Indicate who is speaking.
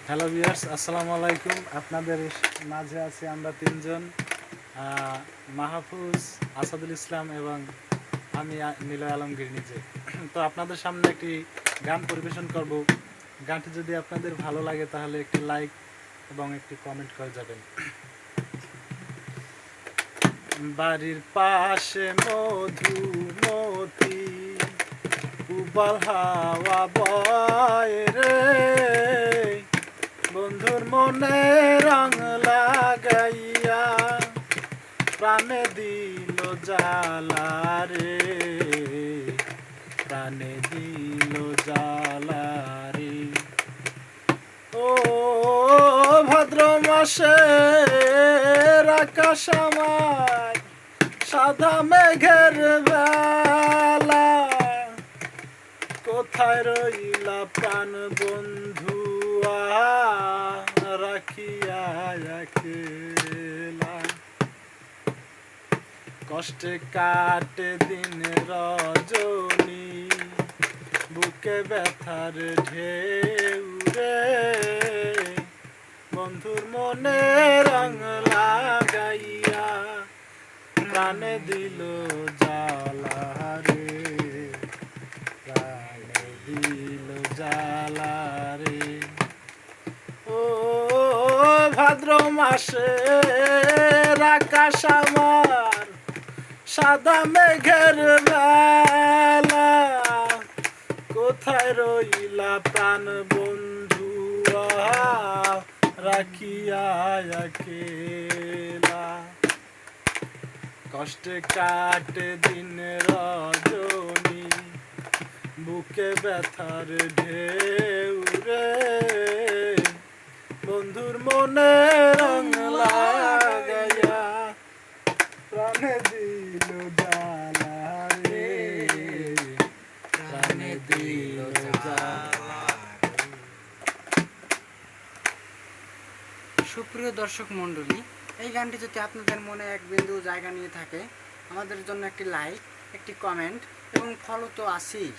Speaker 1: Hello viewers, আসসালামু আলাইকুম। আপনাদের মাঝে আছি আমরা তিনজন, মাহফুজ, আসাদুল ইসলাম এবং আমি নিলয় আলমগীর নিজে। তো আপনাদের সামনে একটি গান পরিবেশন করব। গানটি যদি আপনাদের ভালো লাগে তাহলে একটি লাইক এবং একটি কমেন্ট করে যাবেন। বাড়ির পাশে মধুমতি উবাল হাওয়া বয় রে, বন্ধুর মনে রং লাগাইয়া প্রাণে দিল জ্বালা রে, প্রাণে দিল জ্বালা রে। ও ভাদ্র মাসে আকাশ আমার সাদা মেঘের বেলা, কোথায় রইলা প্রাণ বন্ধু রাখিয়া একলা। কষ্টে কাটে দিন রজনী, বুকে ব্যথার ঢেউ রে, বন্ধুর মনে রং লাগাইয়া প্রাণে দিল জ্বালা রে, প্রাণে দিল জ্বালা রে। ও ভাদ্র মাসে আকাশ আমার সাদা মেঘের বেলা, কোথায় রইলা প্রাণ বন্ধু রাখিয়া একলা। কষ্টে কাটে দিন রজনী, বুকে ব্যথার ঢেউ রে, বন্ধুর মনে রং লাগাইয়া প্রাণে দিল জ্বালা রে, প্রাণে দিল জ্বালা।
Speaker 2: সুপ্রিয় দর্শক মণ্ডলী, এই গানটি যদি আপনাদের মনে এক বিন্দু জায়গা নিয়ে থাকে, আমাদের জন্য একটি লাইক, একটি কমেন্ট এবং ফলো তো আছেই।